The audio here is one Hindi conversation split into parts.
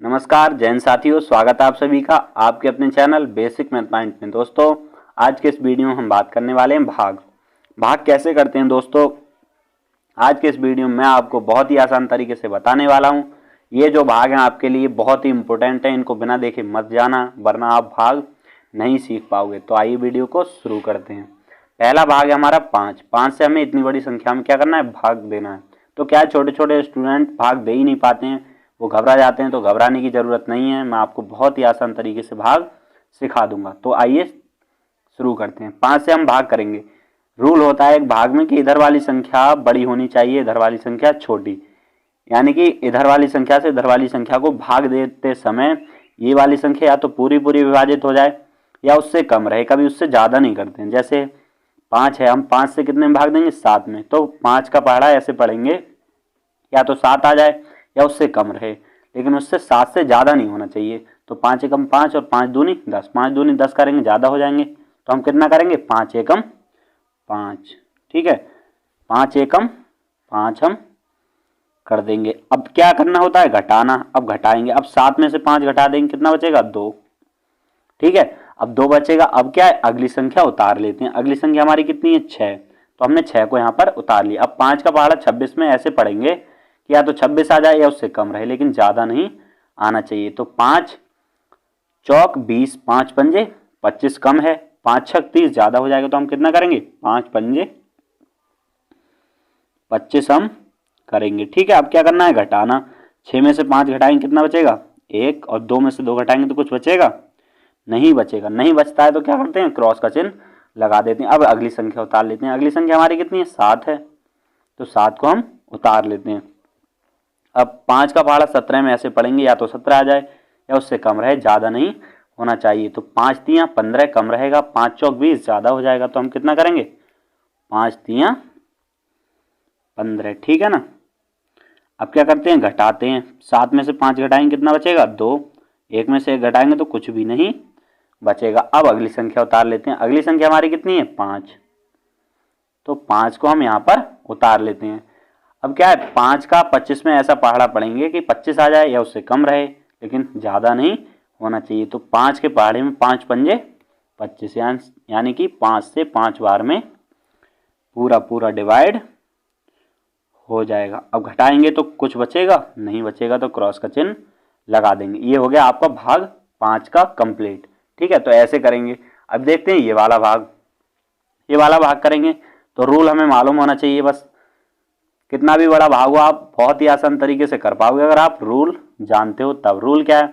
नमस्कार जैन साथियों, स्वागत है आप सभी का आपके अपने चैनल बेसिक मैथ पॉइंट में। दोस्तों आज के इस वीडियो में हम बात करने वाले हैं भाग कैसे करते हैं। दोस्तों आज के इस वीडियो में मैं आपको बहुत ही आसान तरीके से बताने वाला हूं। ये जो भाग हैं आपके लिए बहुत ही इंपॉर्टेंट है, इनको बिना देखे मत जाना वरना आप भाग नहीं सीख पाओगे। तो आइए वीडियो को शुरू करते हैं। पहला भाग है हमारा 5 से हमें इतनी बड़ी संख्या में क्या करना है, भाग देना है। तो क्या छोटे छोटे स्टूडेंट भाग दे ही नहीं पाते हैं, वो घबरा जाते हैं। तो घबराने की ज़रूरत नहीं है, मैं आपको बहुत ही आसान तरीके से भाग सिखा दूंगा। तो आइए शुरू करते हैं। 5 से हम भाग करेंगे। रूल होता है एक भाग में कि इधर वाली संख्या बड़ी होनी चाहिए, इधर वाली संख्या छोटी। यानी कि इधर वाली संख्या से इधर वाली संख्या को भाग देते समय ये वाली संख्या या तो पूरी पूरी विभाजित हो जाए या उससे कम रहे, कभी उससे ज़्यादा नहीं करते हैं। जैसे 5 है, हम 5 से कितने में भाग देंगे, 7 में। तो 5 का पहाड़ा ऐसे पढ़ेंगे, या तो 7 आ जाए या उससे कम रहे, लेकिन उससे 7 से ज़्यादा नहीं होना चाहिए। तो 5 एकम 5 और 5 दूनी 10, 5 दूनी 10 करेंगे ज़्यादा हो जाएंगे। तो हम कितना करेंगे, 5 एकम 5। ठीक है, 5 एकम 5 हम कर देंगे। अब क्या करना होता है, घटाना। अब घटाएंगे, अब 7 में से 5 घटा देंगे, कितना बचेगा, 2। ठीक है, अब 2 बचेगा। अब क्या है, अगली संख्या उतार लेते हैं। अगली संख्या हमारी कितनी है, 6। तो हमने 6 को यहाँ पर उतार लिया। अब 5 का पहाड़ा 26 में ऐसे पढ़ेंगे कि या तो 26 आ जाए या उससे कम रहे, लेकिन ज़्यादा नहीं आना चाहिए। तो 5 चौक 20, 5 पंजे 25 कम है, 5 छक 30 ज़्यादा हो जाएगा। तो हम कितना करेंगे, 5 पंजे 25 हम करेंगे। ठीक है, अब क्या करना है, घटाना। 6 में से 5 घटाएंगे, कितना बचेगा, 1। और 2 में से 2 घटाएंगे तो कुछ बचेगा, नहीं बचेगा। नहीं बचता है तो क्या करते हैं, क्रॉस का चिन्ह लगा देते हैं। अब अगली संख्या उतार लेते हैं। अगली संख्या हमारी कितनी है, 7 है। तो 7 को हम उतार लेते हैं। अब 5 का पहाड़ा 17 में ऐसे पढ़ेंगे, या तो 17 आ जाए या उससे कम रहे, ज़्यादा नहीं होना चाहिए। तो 5 तियाँ 15 कम रहेगा, 5 चौक 20 ज़्यादा हो जाएगा। तो हम कितना करेंगे, 5 तियाँ 15। ठीक है ना। अब क्या करते हैं, घटाते हैं। 7 में से 5 घटाएंगे, कितना बचेगा, 2। 1 में से 1 घटाएंगे तो कुछ भी नहीं बचेगा। अब अगली संख्या उतार लेते हैं। अगली संख्या हमारी कितनी है, 5। तो 5 को हम यहाँ पर उतार लेते हैं। अब क्या है, 5 का 25 में ऐसा पहाड़ा पढ़ेंगे कि 25 आ जाए या उससे कम रहे, लेकिन ज़्यादा नहीं होना चाहिए। तो 5 के पहाड़े में 5 पंजे 25, यानी कि 5 से 5 बार में पूरा पूरा डिवाइड हो जाएगा। अब घटाएंगे तो कुछ बचेगा, नहीं बचेगा तो क्रॉस का चिन्ह लगा देंगे। ये हो गया आपका भाग 5 का कंप्लीट। ठीक है, तो ऐसे करेंगे। अब देखते हैं ये वाला भाग करेंगे। तो रूल हमें मालूम होना चाहिए, बस कितना भी बड़ा भाग हो आप बहुत ही आसान तरीके से कर पाओगे अगर आप रूल जानते हो तब। रूल क्या है,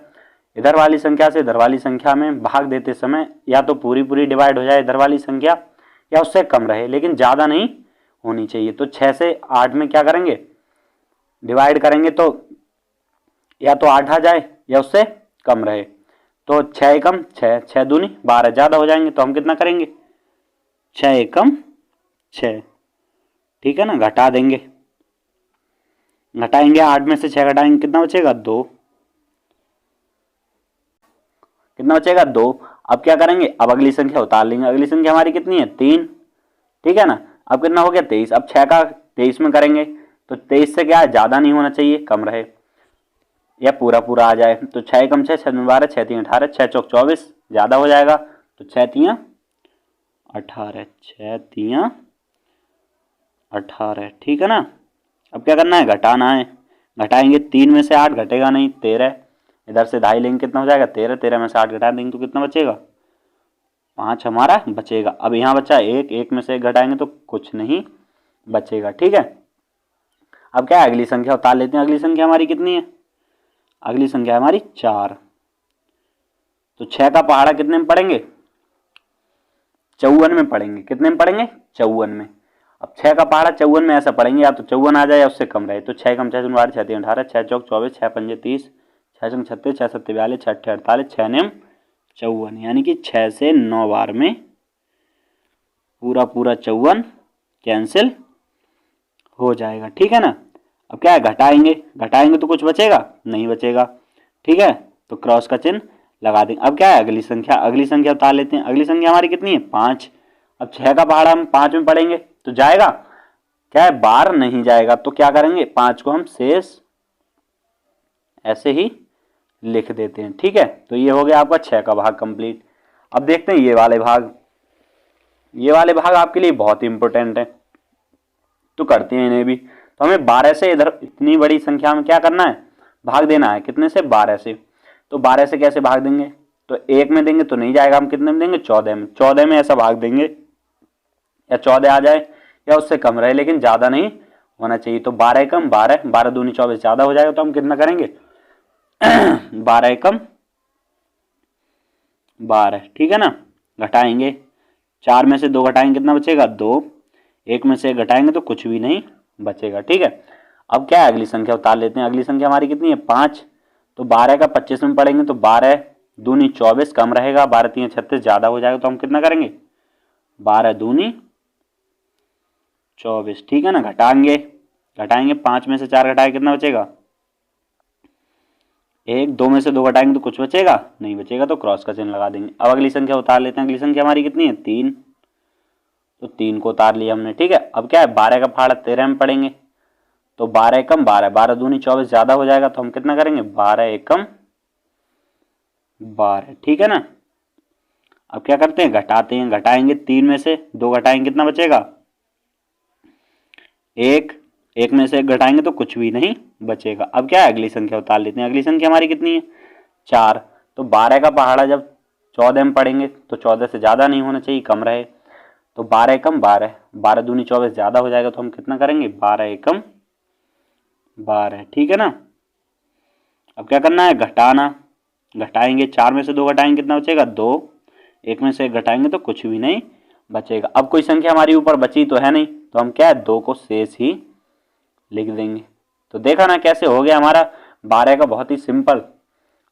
इधर वाली संख्या से इधर वाली संख्या में भाग देते समय या तो पूरी पूरी डिवाइड हो जाए इधर वाली संख्या या उससे कम रहे, लेकिन ज़्यादा नहीं होनी चाहिए। तो 6 से 8 में क्या करेंगे, डिवाइड करेंगे तो या तो 8 आ जाए या उससे कम रहे। तो 6 एकम 6, 6 दूनी 12 ज़्यादा हो जाएंगे। तो हम कितना करेंगे, 6 एकम 6। ठीक है ना, घटा देंगे। घटाएंगे, 8 में से 6 घटाएंगे, कितना बचेगा, 2। कितना बचेगा, 2। अब क्या करेंगे, अब अगली संख्या उतार लेंगे। अगली संख्या हमारी कितनी है, 3। ठीक है ना। अब कितना हो गया, 23। अब 6 का 23 में करेंगे तो 23 से क्या है, ज़्यादा नहीं होना चाहिए, कम रहे या पूरा पूरा आ जाए। तो 6 एकम 6, 6 दूनी 12, 6 तीन 18, 6 चौक 24 ज़्यादा हो जाएगा। तो 6 तियाँ 18, 6 तियाँ 18। ठीक है ना। अब क्या करना है, घटाना है। घटाएंगे, 3 में से 8 घटेगा नहीं, 13। इधर से 2.5 लेंगे, कितना हो जाएगा, 13। 13 में से 8 घटा देंगे तो कितना बचेगा, 5 हमारा बचेगा। अब यहाँ बचा 1, 1 में से 1 घटाएंगे तो कुछ नहीं बचेगा। ठीक है, अब क्या है, अगली संख्या उतार लेते हैं। अगली संख्या हमारी कितनी है, अगली संख्या हमारी 4। तो 6 का पहाड़ा कितने में पढ़ेंगे, 54 में पढ़ेंगे। कितने में पढ़ेंगे, 54 में। अब 6 का पहाड़ा 54 में ऐसा पढ़ेंगे, या तो 54 आ जाए या उससे कम रहे। तो 6 कम 6 12, 6 तीन 18, 6 चौक 24, 6 पंजे 30, 6 चंग 36, 6 सत्ते 42, 6 अट्ठे 48, 6 नेम 54। यानी कि 6 से 9 बार में पूरा पूरा 54 कैंसिल हो जाएगा। ठीक है ना। अब क्या है, घटाएंगे तो कुछ बचेगा, नहीं बचेगा। ठीक है, तो क्रॉस का चिन्ह लगा देंगे। अब क्या है, अगली संख्या उतार लेते हैं। अगली संख्या हमारी कितनी है, 5। अब 6 का पहाड़ा हम 5 में पढ़ेंगे तो जाएगा, क्या है, बार नहीं जाएगा। तो क्या करेंगे, 5 को हम शेष ऐसे ही लिख देते हैं। ठीक है, तो ये हो गया आपका 6 का भाग कंप्लीट। अब देखते हैं ये वाले भाग। ये वाले भाग आपके लिए बहुत ही इंपॉर्टेंट है, तो करते हैं इन्हें भी। तो हमें 12 से इधर इतनी बड़ी संख्या में क्या करना है, भाग देना है। कितने से, 12 से। तो 12 से कैसे भाग देंगे, तो 1 में देंगे तो नहीं जाएगा, हम कितने में देंगे, 14 में। 14 में ऐसा भाग देंगे, या 14 आ जाए या उससे कम रहे, लेकिन ज्यादा नहीं होना चाहिए। तो 12 कम 12, 12 दूनी 24 ज्यादा हो जाएगा, तो हम कितना करेंगे 12 कम 12, ठीक है ना। घटाएंगे, 4 में से 2 घटाएंगे कितना बचेगा, 2। 1 में से 1 घटाएंगे तो कुछ भी नहीं बचेगा। ठीक है, अब क्या है, अगली संख्या उतार लेते हैं। अगली संख्या हमारी कितनी है, 5। तो 12 का 25 में पढ़ेंगे तो 12 दूनी 24 कम रहेगा, 12 3 36 ज्यादा हो जाएगा, तो हम कितना करेंगे 12 दूनी 24। ठीक है ना, घटाएंगे 5 में से 4 घटाए कितना बचेगा 1। 2 में से 2 घटाएंगे तो कुछ बचेगा नहीं बचेगा, तो क्रॉस का चिन्ह लगा देंगे। अब अगली संख्या उतार लेते हैं। अगली संख्या हमारी कितनी है, 3। तो 3 को उतार लिया हमने। ठीक है, अब क्या है, 12 का फाड़ा 13 में पढ़ेंगे तो 12 कम 12, 12 दूनी 24 ज्यादा हो जाएगा, तो हम कितना करेंगे 12 एकम 12। ठीक है ना, अब क्या करते हैं, घटाते हैं। घटाएंगे 3 में से 2 घटाएंगे कितना बचेगा 1। 1 में से 1 घटाएंगे तो कुछ भी नहीं बचेगा। अब क्या है, अगली संख्या उतार लेते हैं। अगली संख्या हमारी कितनी है, 4। तो 12 का पहाड़ा जब 14 में पढ़ेंगे तो 14 से ज्यादा नहीं होना चाहिए, कम रहे। तो 12 एकम 12, 12 दूनी 24 ज्यादा हो जाएगा, तो हम कितना करेंगे 12 एकम 12। ठीक है ना, अब क्या करना है, घटाना। घटाएंगे, 4 में से 2 घटाएंगे कितना बचेगा 2। 1 में से 1 घटाएंगे तो कुछ भी नहीं बचेगा। अब कोई संख्या हमारी ऊपर बची तो है नहीं, तो हम क्या है 2 को शेष ही लिख देंगे। तो देखा ना कैसे हो गया हमारा 12 का, बहुत ही सिंपल।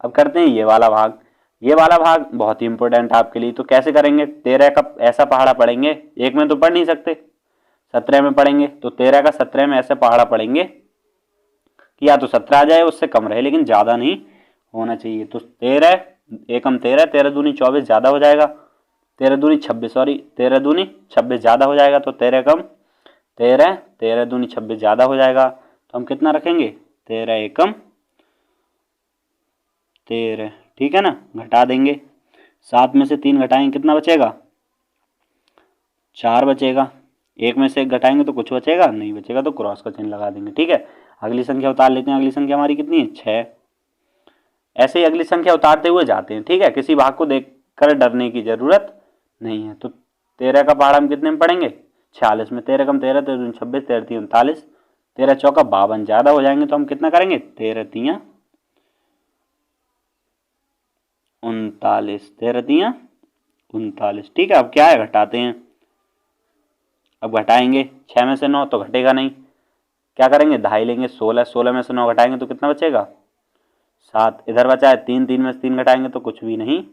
अब करते हैं ये वाला भाग। ये वाला भाग बहुत ही इंपॉर्टेंट है आपके लिए। तो कैसे करेंगे, 13 का ऐसा पहाड़ा पढ़ेंगे, 1 में तो पढ़ नहीं सकते, 17 में पढ़ेंगे। तो 13 का 17 में ऐसे पहाड़ा पढ़ेंगे कि या तो 17 आ जाए उससे कम रहे, लेकिन ज्यादा नहीं होना चाहिए। तो 13 एकम 13, 13 दूनी 24 ज्यादा हो जाएगा, 13 दूनी 26, सॉरी 13 दूनी 26 ज्यादा हो जाएगा। तो 13 कम 13, 13 दूनी 26 ज्यादा हो जाएगा, तो हम कितना रखेंगे 13 एकम 13। ठीक है ना, घटा देंगे, 7 में से 3 घटाएंगे कितना बचेगा 4 बचेगा। 1 में से 1 घटाएंगे तो कुछ बचेगा नहीं बचेगा, तो क्रॉस का चिन्ह लगा देंगे। ठीक है, अगली संख्या उतार लेते हैं। अगली संख्या हमारी कितनी है 6। ऐसे ही अगली संख्या उतारते हुए जाते हैं। ठीक है, किसी भाग को देखकर डरने की जरूरत नहीं है। तो 13 का पहाड़ा हम कितने में पढ़ेंगे 46 में। 13 कम 13, 13 26, 13 3 39, 13 चौका 52 ज्यादा हो जाएंगे, तो हम कितना करेंगे 13 3 39, 13 3 39। ठीक है, अब क्या है, घटाते हैं। अब घटाएंगे, 6 में से 9 तो घटेगा नहीं, क्या करेंगे ढाई लेंगे, 16, 16 में से 9 घटाएंगे तो कितना बचेगा 7। इधर बचा है 3, 3 में से 3 घटाएंगे तो कुछ भी नहीं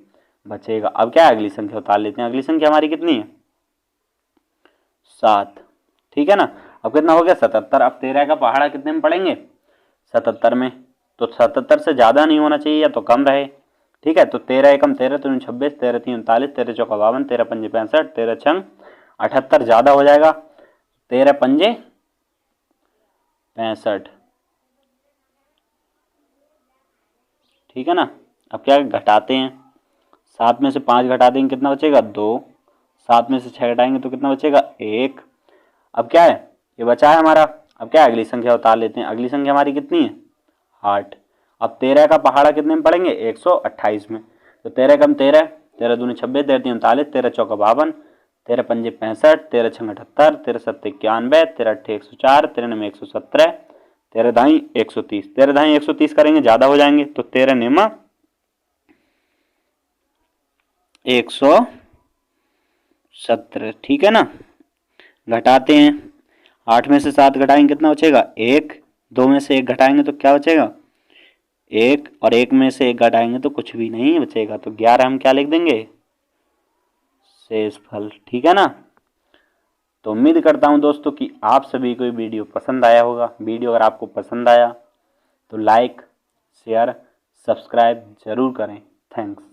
बचेगा। अब क्या है, अगली संख्या उतार लेते हैं। अगली संख्या हमारी कितनी है 7। ठीक है ना, अब कितना हो गया 77। अब 13 का पहाड़ा कितने में पढ़ेंगे 77 में। तो 77 से ज्यादा नहीं होना चाहिए या तो कम रहे। ठीक है, तो 13 एकम 13, 3 26, 13 3 39, 13 चौका 52, 13 पंजे 65, 13 छंग 78 ज्यादा हो जाएगा, 13 पंजे 65। ठीक है ना, अब क्या घटाते हैं। 7 में से 5 घटा देंगे कितना बचेगा 2। 7 में से 6 घटाएंगे तो कितना बचेगा 1। अब क्या है, ये बचा है हमारा। अब क्या है, अगली संख्या उतार लेते हैं। अगली संख्या हमारी कितनी है 8। अब 13 का पहाड़ा कितने में पढ़ेंगे 128 में। तो 13 कम 13, 13 दूनी 26, 13 3 39, 13 चौका 52, 13 पंजे 65, 13 छंग 78, 13 सत्ते 91, 13 अट्ठे 104, 13 नमे 117, 13 दाई 130। 13 दाई 130 करेंगे ज्यादा हो जाएंगे, तो 13 नेमा 117। ठीक है ना, घटाते हैं। 8 में से 7 घटाएंगे कितना बचेगा 1। 2 में से 1 घटाएंगे तो क्या बचेगा 1, और 1 में से 1 घटाएंगे तो कुछ भी नहीं बचेगा। तो 11 हम क्या लिख देंगे शेषफल। ठीक है ना, तो उम्मीद करता हूं दोस्तों कि आप सभी को ये वीडियो पसंद आया होगा। वीडियो अगर आपको पसंद आया तो लाइक शेयर सब्सक्राइब जरूर करें। थैंक्स।